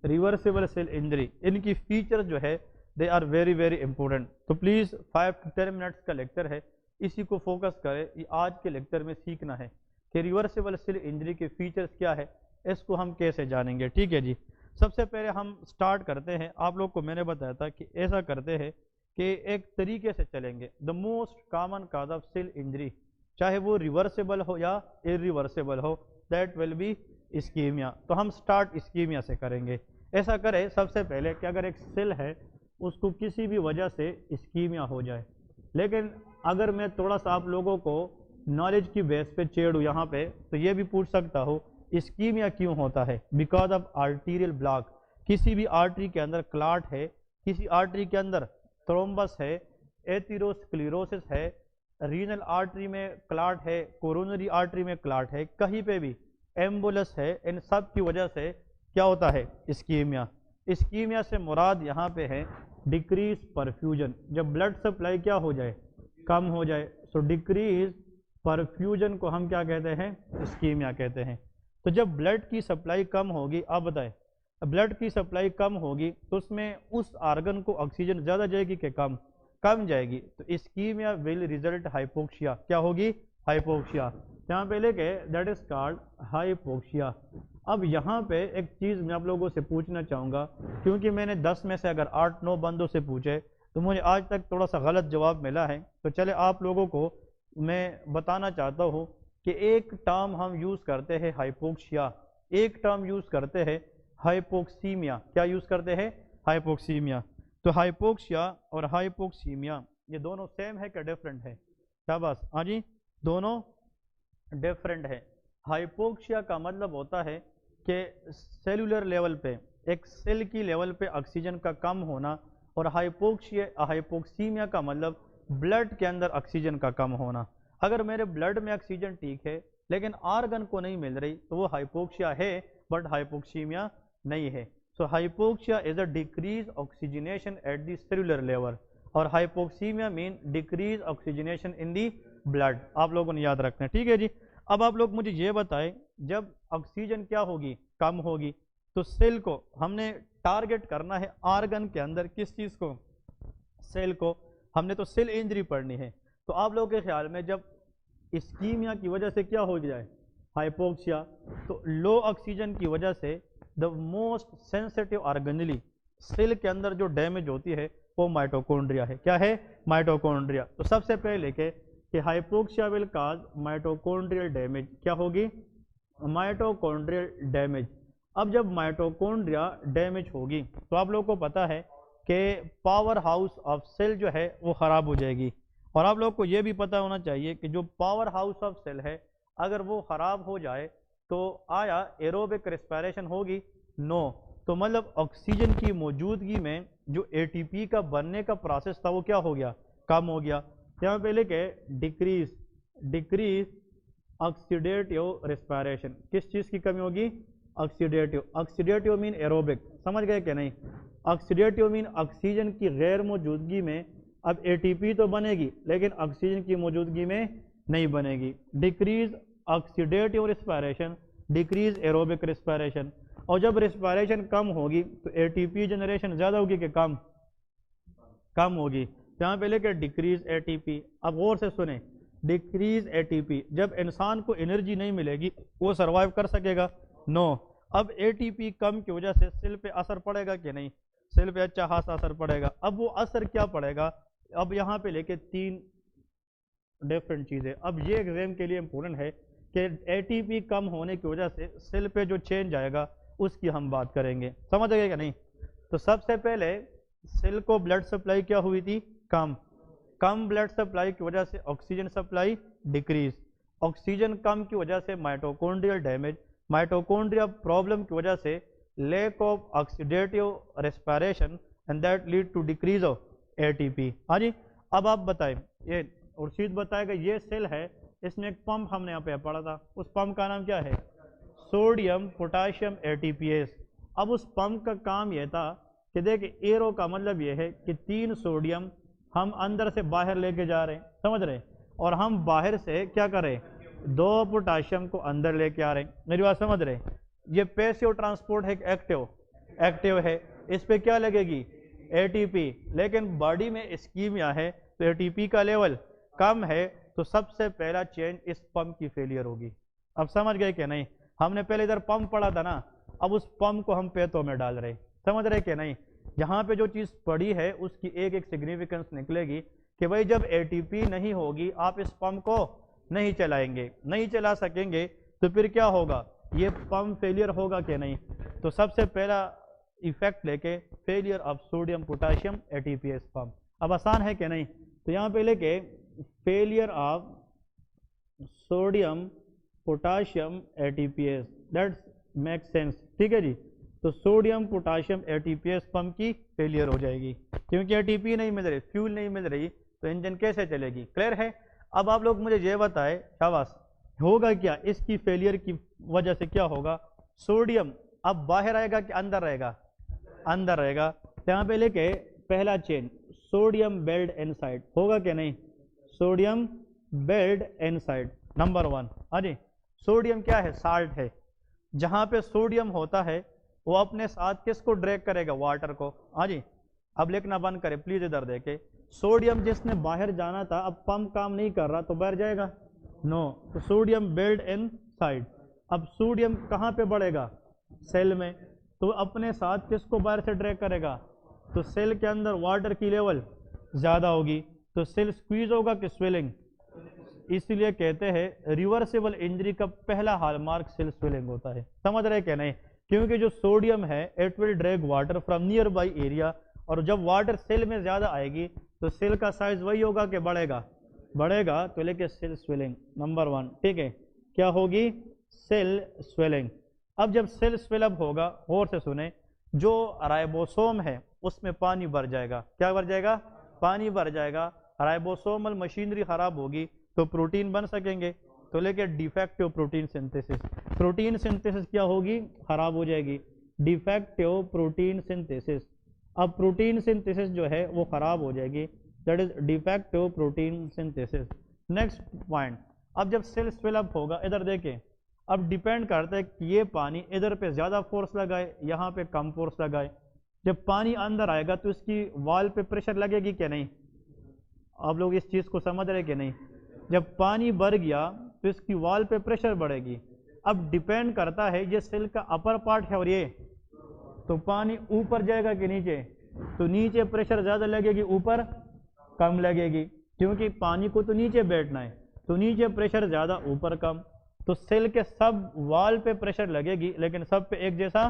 रिवर्सेबल सेल इंजरी, इनकी फीचर जो है they are very very important. तो प्लीज़ 5 to 10 मिनट्स का लेक्चर है, इसी को फोकस करें। ये आज के लेक्चर में सीखना है कि रिवर्सेबल सेल इंजरी के फीचर्स क्या है, इसको हम कैसे जानेंगे। ठीक है जी, सबसे पहले हम स्टार्ट करते हैं। आप लोग को मैंने बताया था कि ऐसा करते हैं कि एक तरीके से चलेंगे। The most common cause of cell injury, चाहे वो रिवर्सेबल हो या इरिवर्सेबल हो, दैट विल बी इस्कीमिया। तो हम स्टार्ट इस्कीमिया से करेंगे। ऐसा करें सबसे पहले कि अगर एक सेल है उसको किसी भी वजह से इस्कीमिया हो जाए, लेकिन अगर मैं थोड़ा सा आप लोगों को नॉलेज की बेस पे छेड़ूँ यहाँ पे, तो ये भी पूछ सकता हो इस्कीमिया क्यों होता है? बिकॉज ऑफ आर्टीरियल ब्लॉक, किसी भी आर्टरी के अंदर क्लाट है, किसी आर्टरी के अंदर थ्रोम्बस है, एथेरोस्क्लेरोसिस है, रीनल आर्टरी में क्लाट है, कोरोनरी आर्टरी में क्लाट है, कहीं पे भी एम्बुलस है, इन सब की वजह से क्या होता है? इस्कीमिया। इस्कीमिया से मुराद यहाँ पे है डिक्रीज परफ्यूजन, जब ब्लड सप्लाई क्या हो जाए? कम हो जाए। सो डिक्रीज परफ्यूजन को हम क्या कहते हैं? इस्कीमिया कहते हैं। तो जब ब्लड की सप्लाई कम होगी, आप बताएं, ब्लड की सप्लाई कम होगी तो उसमें उस आर्गन को ऑक्सीजन ज़्यादा जाएगी कि कम? कम जाएगी। तो इस्कीमिया विल रिजल्ट हाइपोक्सिया, क्या होगी? हाइपोक्सिया। यहाँ पे लेके दैट इज कॉल्ड हाइपोक्सिया। अब यहाँ पे एक चीज़ मैं आप लोगों से पूछना चाहूँगा, क्योंकि मैंने 10 में से अगर 8-9 बंदों से पूछे तो मुझे आज तक थोड़ा सा गलत जवाब मिला है। तो चले आप लोगों को मैं बताना चाहता हूँ कि एक टर्म हम यूज़ करते हैं हाइपोक्सिया, एक टर्म यूज़ करते हैं हाइपोक्सीमिया। क्या यूज़ करते हैं? हाइपोक्सीमिया। तो हाइपोक्सिया और हाइपोक्सीमिया ये दोनों सेम है क्या डिफरेंट है? शाबाश, हाँ जी, दोनों डिफरेंट है। हाइपोक्सिया का मतलब होता है कि सेलुलर लेवल पे, एक सेल की लेवल पे ऑक्सीजन का कम होना, और हाइपोक्सीमिया का मतलब ब्लड के अंदर ऑक्सीजन का कम होना। अगर मेरे ब्लड में ऑक्सीजन ठीक है लेकिन आर्गन को नहीं मिल रही तो वो हाइपोक्सिया है, बट हाइपोक्सीमिया नहीं है। So hypoxia is a decrease oxygenation at the cellular level, और hypoxaemia mean decrease oxygenation in the blood. आप लोगों ने याद रखना है, ठीक है जी। अब आप लोग मुझे ये बताएं, जब ऑक्सीजन क्या होगी? कम होगी, तो सेल को हमने टारगेट करना है आर्गन के अंदर, किस चीज़ को? सेल को। हमने तो सेल इंजरी पढ़नी है। तो आप लोगों के ख्याल में जब इस्कीमिया की वजह से क्या हो जाए? हाइपोक्सिया। तो लो ऑक्सीजन की वजह से the most sensitive organelle, cell के अंदर जो डैमेज होती है वो माइटोकॉन्ड्रिया है। क्या है? माइटोकॉन्ड्रिया। तो सबसे पहले के कि hypoxia will cause mitochondrial damage. क्या होगी? Mitochondrial damage. अब जब माइटोकॉन्ड्रिया डैमेज होगी तो आप लोगों को पता है कि पावर हाउस ऑफ सेल जो है वो ख़राब हो जाएगी। और आप लोग को ये भी पता होना चाहिए कि जो पावर हाउस ऑफ सेल है अगर वो ख़राब हो जाए तो आया एरोबिक रेस्पिरेशन होगी? नो। तो मतलब ऑक्सीजन की मौजूदगी में जो एटीपी का बनने का प्रोसेस था वो क्या हो गया? कम हो गया। यहाँ पे लेके डिक्रीज ऑक्सीडेटिव रेस्पिरेशन, किस चीज़ की कमी होगी? ऑक्सीडेटिव। ऑक्सीडेटिव मीन एरोबिक, समझ गए कि नहीं? ऑक्सीडेटिव मीन ऑक्सीजन की गैर मौजूदगी में अब एटीपी तो बनेगी लेकिन ऑक्सीजन की मौजूदगी में नहीं बनेगी। Decrease oxidative respiration, decrease aerobic respiration. और जब रेस्पिरेशन कम होगी तो एटीपी जनरेशन ज़्यादा होगी कि कम? कम होगी। यहाँ पे लेकर डिक्रीज एटीपी। अब गौर से सुने, डिक्रीज एटीपी, जब इंसान को एनर्जी नहीं मिलेगी वो सरवाइव कर सकेगा? नो। अब एटीपी कम की वजह से सेल पे असर पड़ेगा कि नहीं? सेल पे अच्छा खासा असर पड़ेगा। अब वो असर क्या पड़ेगा? अब यहाँ पे लेके 3 डिफरेंट चीज़ें। अब ये एग्जाम के लिए इंपॉर्टेंट है कि एटीपी कम होने की वजह से सेल पे जो चेंज आएगा उसकी हम बात करेंगे। समझ गए क्या नहीं? तो सबसे पहले सेल को ब्लड सप्लाई क्या हुई थी? कम ब्लड सप्लाई की वजह से ऑक्सीजन सप्लाई डिक्रीज, ऑक्सीजन कम की वजह से माइटोकॉन्ड्रियल डैमेज, माइटोकॉन्ड्रिया प्रॉब्लम की वजह से lack of oxidative respiration, and that lead to decrease of ATP. हाँ जी। अब आप बताएं, ये उर्शीद बताएगा, ये सेल है, इसमें एक पंप हमने यहाँ पे पढ़ा था, उस पंप का नाम क्या है? Sodium potassium ATPase. अब उस पंप का काम यह था कि देखिए एरो का मतलब यह है कि 3 सोडियम हम अंदर से बाहर लेके जा रहे हैं, समझ रहे हैं, और हम बाहर से क्या करें? 2 पोटाशियम को अंदर लेके आ रहे हैं। मेरी बात समझ रहे हैं? ये पैसिव ट्रांसपोर्ट है कि एक्टिव है? इस पे क्या लगेगी? एटीपी। लेकिन बॉडी में इस्कीमिया है तो एटीपी का लेवल कम है, तो सबसे पहला चेंज इस पंप की फेलियर होगी। अब समझ गए कि नहीं? हमने पहले इधर पंप पढ़ा था ना, अब उस पंप को हम पेटों में डाल रहे, समझ रहे कि नहीं? यहाँ पे जो चीज़ पड़ी है उसकी एक एक सिग्निफिकेंस निकलेगी कि भाई जब एटीपी नहीं होगी आप इस पंप को नहीं चलाएंगे, नहीं चला सकेंगे, तो फिर क्या होगा? ये पंप फेलियर होगा कि नहीं? तो सबसे पहला इफेक्ट लेके failure of sodium potassium ATPase pump. अब आसान है कि नहीं? तो यहाँ पे लेके failure of sodium potassium ATPase, that's make sense, ठीक है जी। तो सोडियम पोटाशियम एटीपीएस पंप की फेलियर हो जाएगी, क्योंकि एटीपी नहीं मिल रही, फ्यूल नहीं मिल रही, तो इंजन कैसे चलेगी। क्लियर है। अब आप लोग मुझे ये बताए, शाबाश, होगा क्या इसकी फेलियर की वजह से, क्या होगा। सोडियम अब बाहर आएगा कि अंदर रहेगा, अंदर रहेगा। तो यहाँ पे लेके पहला चेन सोडियम बेल्ड एनसाइड होगा क्या नहीं, सोडियम बेल्ड एनसाइड नंबर 1। हाँ जी, सोडियम क्या है, साल्ट है। जहां पे सोडियम होता है वो अपने साथ किसको ड्रैग करेगा, वाटर को। हाँ जी, अब लिखना बंद करें प्लीज, इधर देखे। सोडियम जिसने बाहर जाना था, अब पंप काम नहीं कर रहा तो बाहर जाएगा, नो। तो सोडियम बेल्ड इन साइड। अब सोडियम कहाँ पे बढ़ेगा, सेल में, तो अपने साथ किसको बाहर से ड्रैग करेगा, तो सेल के अंदर वाटर की लेवल ज्यादा होगी, तो सेल स्क्वीज होगा कि स्वेलिंग। इसीलिए कहते हैं रिवर्सिबल इंजरी का पहला हॉलमार्क सेल स्वेलिंग होता है। समझ रहे क्या नहीं, क्योंकि जो सोडियम है it will drag water from near by area, और जब वाटर सेल में ज्यादा आएगी तो सेल का साइज वही होगा कि बढ़ेगा, बढ़ेगा, तो लेके सेल स्वेलिंग नंबर 1। ठीक है, क्या होगी, सेल स्वेलिंग। अब जब सेल स्वेलअप होगा, और से सुने, जो राइबोसोम है उसमें पानी भर जाएगा। क्या भर जाएगा, पानी भर जाएगा। राइबोसोमल मशीनरी खराब होगी तो प्रोटीन बन सकेंगे, तो लेके defective protein synthesis. Protein synthesis क्या होगी, खराब हो जाएगी, डिफेक्टिव प्रोटीन सिंथेसिस। अब प्रोटीन सिंथेसिस जो है वो खराब हो जाएगी, that is defective protein synthesis. Next point, अब जब सेल स्वेलअप होगा, इधर देखें, अब डिपेंड करता है कि ये पानी इधर पे ज्यादा फोर्स लगाए, यहाँ पे कम फोर्स लगाए। जब पानी अंदर आएगा तो इसकी वॉल पे प्रेशर लगेगी क्या नहीं, आप लोग इस चीज को समझ रहे कि नहीं। जब पानी भर गया तो इसकी वॉल पे प्रेशर बढ़ेगी। अब डिपेंड करता है ये सेल का अपर पार्ट है और ये, तो पानी ऊपर जाएगा कि नीचे, तो नीचे प्रेशर ज्यादा लगेगी, ऊपर कम लगेगी, क्योंकि पानी को तो नीचे बैठना है, तो नीचे प्रेशर ज्यादा ऊपर कम। तो सेल के सब वॉल पे प्रेशर लगेगी लेकिन सब पे एक जैसा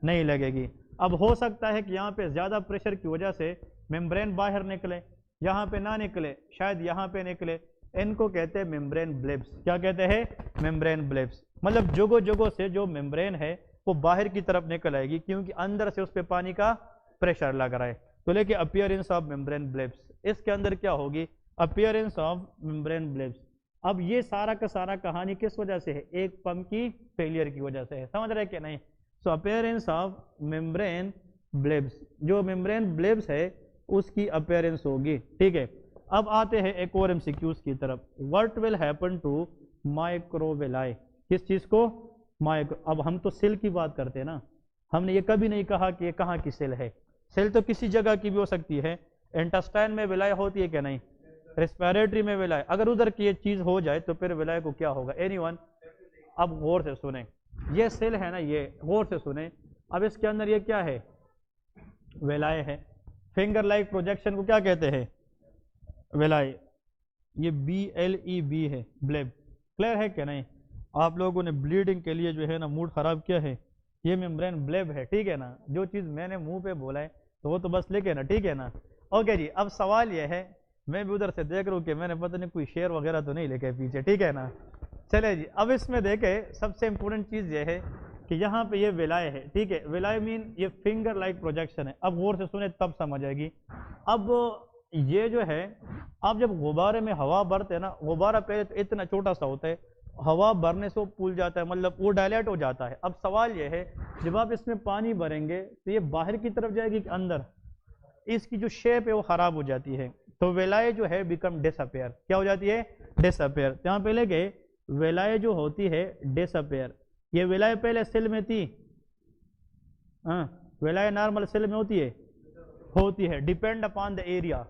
नहीं लगेगी। अब हो सकता है कि यहाँ पे ज्यादा प्रेशर की वजह से मेम्ब्रेन बाहर निकले, यहाँ पे ना निकले, शायद यहाँ पे निकले, इनको कहते हैं मेम्ब्रेन ब्लेब्स। क्या कहते हैं, मेम्ब्रेन ब्लेब्स। मतलब जगह जगह से जो मेम्ब्रेन है वो बाहर की तरफ निकल आएगी, क्योंकि अंदर से उस पर पानी का प्रेशर लग रहा है। तो लेके अपीयरेंस ऑफ मेम्ब्रेन ब्लेब्स, इसके अंदर क्या होगी, अपीयरेंस ऑफ मेम्ब्रेन ब्लेब्स। अब ये सारा का सारा कहानी किस वजह से है, एक पंप की फेलियर की वजह से है। समझ रहे कि नहीं। सो अपीयरेंस ऑफ मेम्ब्रेन ब्लेब्स, जो मेम्ब्रेन ब्लेब्स है उसकी अपीयरेंस होगी। ठीक है, अब आते हैं एक और एमसीक्यूज की तरफ। व्हाट विल हैपन टू माइक्रोवेलाई, किस चीज को, माइक्रो। अब हम तो सेल की बात करते हैं ना, हमने ये कभी नहीं कहा कि ये कहाँ की सेल है। सेल तो किसी जगह की भी हो सकती है। इंटेस्टाइन में विलाय होती है क्या नहीं, रेस्पिरेटरी में विलाय, अगर उधर की ये चीज हो जाए तो फिर विलाय को क्या होगा, एनीवन। अब गौर से सुने, ये सेल है ना, ये गौर से सुने। अब इसके अंदर ये क्या है, विलाय है। फिंगर लाइक प्रोजेक्शन को क्या कहते हैं, विलाय। ये BLEB है, ब्लेब। क्लियर है क्या नहीं। आप लोगों ने ब्लीडिंग के लिए जो है ना मूड खराब किया है, ये मेम्ब्रेन ब्लेब है। ठीक है ना, जो चीज मैंने मुंह पे बोला है तो वो तो बस लिखे ना, ठीक है ना। ओके जी, अब सवाल ये है, मैं भी उधर से देख रहा हूँ कि मैंने पता नहीं कोई शेर वगैरह तो नहीं लिखे पीछे, ठीक है ना। चले जी, अब इसमें देखे सबसे इंपॉर्टेंट चीज ये है कि यहाँ पे ये विलाय है। ठीक है, विलाय मीन ये फिंगर लाइक प्रोजेक्शन है। अब गौर से सुने तब समझ आएगी। अब ये जो है, आप जब गुब्बारे में हवा भरते हैं ना, गुब्बारा पहले तो इतना छोटा सा होता है, हवा भरने से वो फूल जाता है, मतलब वो डायलेट हो जाता है। अब सवाल ये है, जब आप इसमें पानी भरेंगे तो ये बाहर की तरफ जाएगी कि अंदर, इसकी जो शेप है वो खराब हो जाती है। तो वेलाय जो है बिकम डिसअपेयर, क्या हो जाती है, डिसअपेयर। तो यहाँ पे लेके वेलाय जो होती है डिसअपेयर। ये वेलाय पहले सेल में थी, हाँ, वेलाय नॉर्मल सेल में होती है, depend upon the area.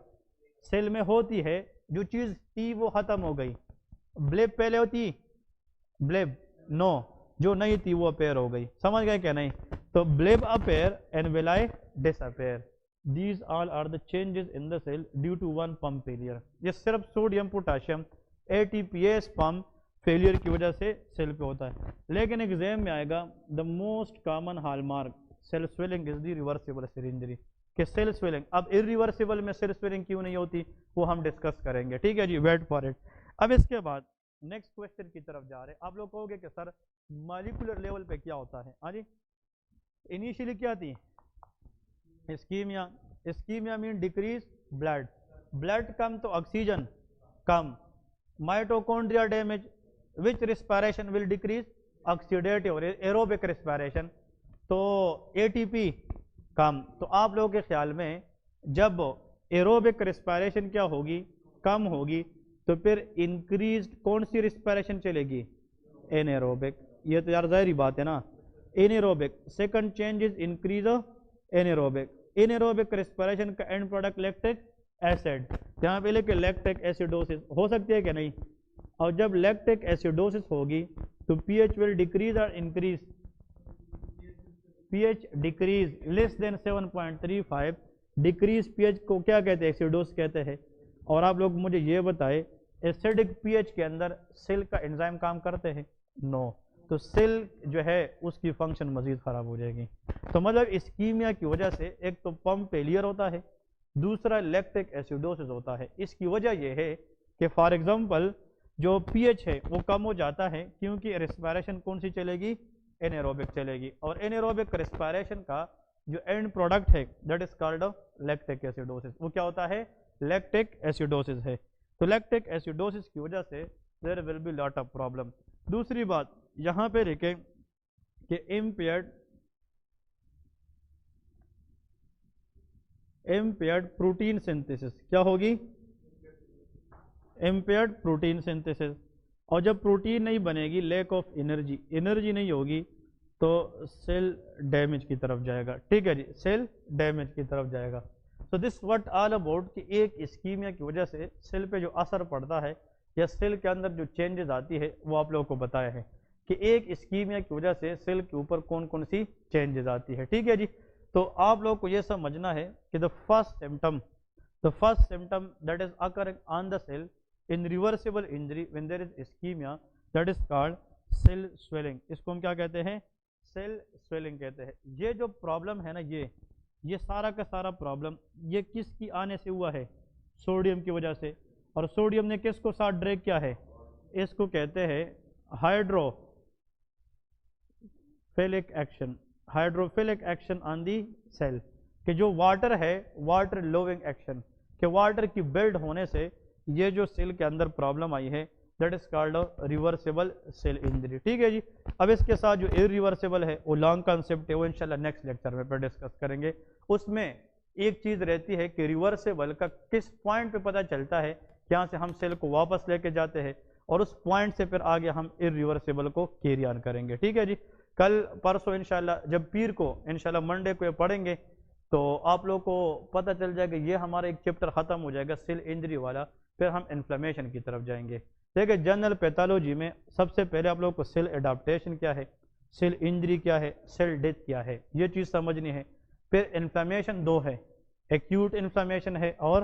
Cell में होती है, जो चीज थी वो खत्म हो गई। ब्लेब पहले होती, ब्लेब नो, जो नहीं थी वो अपेयर हो गई। समझ गए क्या नहीं। तो bleb appear and will disappear. These all are the changes in the cell due to one pump failure। ये सिर्फ sodium potassium ATPase pump failure की वजह से सेल पे होता है। लेकिन एग्जाम में आएगा the most common hallmark cell swelling is the reversible cell injury, कि सेल स्वेलिंग। अब इरिवर्सिबल में सेल स्वेलिंग क्यों नहीं होती वो हम डिस्कस करेंगे। ठीक है जी, वेट फॉर इट। अब इसके बाद नेक्स्ट क्वेश्चन की तरफ जा रहे हैं। आप लोग कहोगे कि सर मॉलिक्यूलर लेवल पे क्या होता है। हाँ जी, इनिशियली क्या थी, ischaemia. Ischaemia mean decrease blood, blood कम तो ऑक्सीजन कम। Mitochondria damage, which respiration will decrease, oxidative और एरोबिक रिस्पायरेशन, तो एटीपी कम। तो आप लोगों के ख्याल में जब एरोबिक रिस्पायरेशन क्या होगी, कम होगी, तो फिर इंक्रीज कौन सी रिस्पायरेशन चलेगी, एनएरोबिक। ये तो यार जाहिर बात है ना, anaerobic. Second change is increase anaerobic. Anaerobic respiration का एंड प्रोडक्ट लैक्टिक एसिड, यहाँ पे लेके लैक्टिक एसिडोसिस हो सकती है कि नहीं। और जब लैक्टिक एसिडोसिस होगी तो पीएच विल डिक्रीज और increase, pH decrease less than 7.35, decrease pH को क्या कहते हैं, एसिडोस कहते हैं। और आप लोग मुझे ये बताए एसिडिक पीएच के अंदर सेल का एंजाइम काम करते हैं, नो। तो सेल जो है उसकी फंक्शन मजीद खराब हो जाएगी। तो मतलब इस्कीमिया की वजह से एक तो पंप फेलियर होता है, दूसरा लैक्टिक एसिडोसिस होता है। इसकी वजह यह है कि फॉर एग्जांपल जो पीएच है वो कम हो जाता है, क्योंकि रेस्पिरेशन कौन सी चलेगी, एनएरोबिक चलेगी। और एनएरोबिक रेस्पिरेशन का जो एंड प्रोडक्ट है that is called lactic acidosis, वो क्या होता है, लैक्टिक एसिडोसिस है। तो लैक्टिक एसिडोसिस की वजह से there will be lot of problem. दूसरी बात यहाँ पे लिखें कि इम्पेयर्ड प्रोटीन सिंथेसिस, क्या होगी, इम्पेयर्ड प्रोटीन सिंथेसिस। और जब प्रोटीन नहीं बनेगी, लैक ऑफ एनर्जी, एनर्जी नहीं होगी, तो सेल डैमेज की तरफ जाएगा। ठीक है जी, सेल डैमेज की तरफ जाएगा। So this what all about कि एक इस्कीमिया की वजह से सेल पे जो असर पड़ता है या सेल के अंदर जो चेंजेस आती है वो आप लोगों को बताया है कि एक इस्कीमिया की वजह से सेल के ऊपर कौन कौन सी चेंजेस आती है। ठीक है जी, तो आप लोग को ये समझना है कि the first symptom that is occurring on the cell in reversible injury when there is ischemia that is called cell swelling. इसको हम क्या कहते हैं, सेल स्वेलिंग कहते हैं। ये जो प्रॉब्लम है ना, ये सारा का सारा प्रॉब्लम ये किसकी आने से हुआ है, सोडियम की वजह से। और सोडियम ने किसको साथ ड्रैग किया है, इसको कहते हैं hydrophilic action, hydrophilic action on the cell. कि जो वाटर है, वाटर लोविंग एक्शन, कि वाटर की बिल्ड होने से ये जो सेल के अंदर प्रॉब्लम आई है that is called reversible cell injury. ठीक है जी, अब इसके साथ जो इरिवर्सिबल है वो लॉन्ग कॉन्सेप्ट है, वो इंशाल्लाह नेक्स्ट लेक्चर में पर डिस्कस करेंगे। उसमें एक चीज रहती है कि रिवर्सिबल का किस पॉइंट पे पता चलता है, यहाँ से हम सेल को वापस लेके जाते हैं और उस पॉइंट से फिर आगे हम इरिवर्सिबल को कैरी ऑन करेंगे। ठीक है जी, कल परसों इंशाल्लाह, जब पीर को इंशाल्लाह मंडे को ये पढ़ेंगे तो आप लोग को पता चल जाएगा, ये हमारा एक चैप्टर खत्म हो जाएगा सेल इंजरी वाला, फिर हम इन्फ्लेमेशन की तरफ जाएंगे। देखिए जनरल पैथोलॉजी में सबसे पहले आप लोगों को सेल एडाप्टेशन क्या है, सेल इंजरी क्या है, सेल डेथ क्या है, ये चीज़ समझनी है। फिर इन्फ्लेमेशन दो है, एक्यूट इन्फ्लेमेशन है और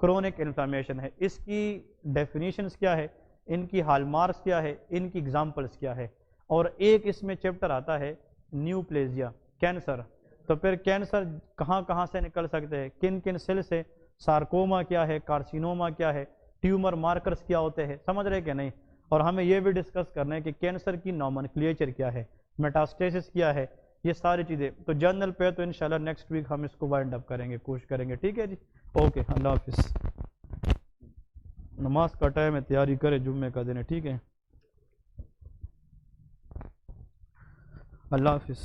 क्रोनिक इन्फ्लेमेशन है। इसकी डेफिनेशंस क्या है, इनकी हॉलमार्क्स क्या है, इनकी एग्जांपल्स क्या है। और एक इसमें चैप्टर आता है न्यूप्लेजिया, कैंसर। तो फिर कैंसर कहाँ कहाँ से निकल सकते हैं, किन किन सेल से, सार्कोमा क्या है, कार्सिनोमा क्या है, ट्यूमर मार्कर्स क्या होते हैं, समझ रहे क्या नहीं। और हमें यह भी डिस्कस करना है कि कैंसर की नॉमेनक्लेचर क्या है, मेटास्टेसिस क्या है, ये सारी चीज़ें। तो जर्नल पे तो इंशाल्लाह नेक्स्ट वीक हम इसको वाइंड अप करेंगे, कोशिश करेंगे। ठीक है जी, ओके, अल्लाह हाफिज़। नमाज का टाइम है, तैयारी करें जुम्मे का दिन है। ठीक है, अल्लाह हाफिज़।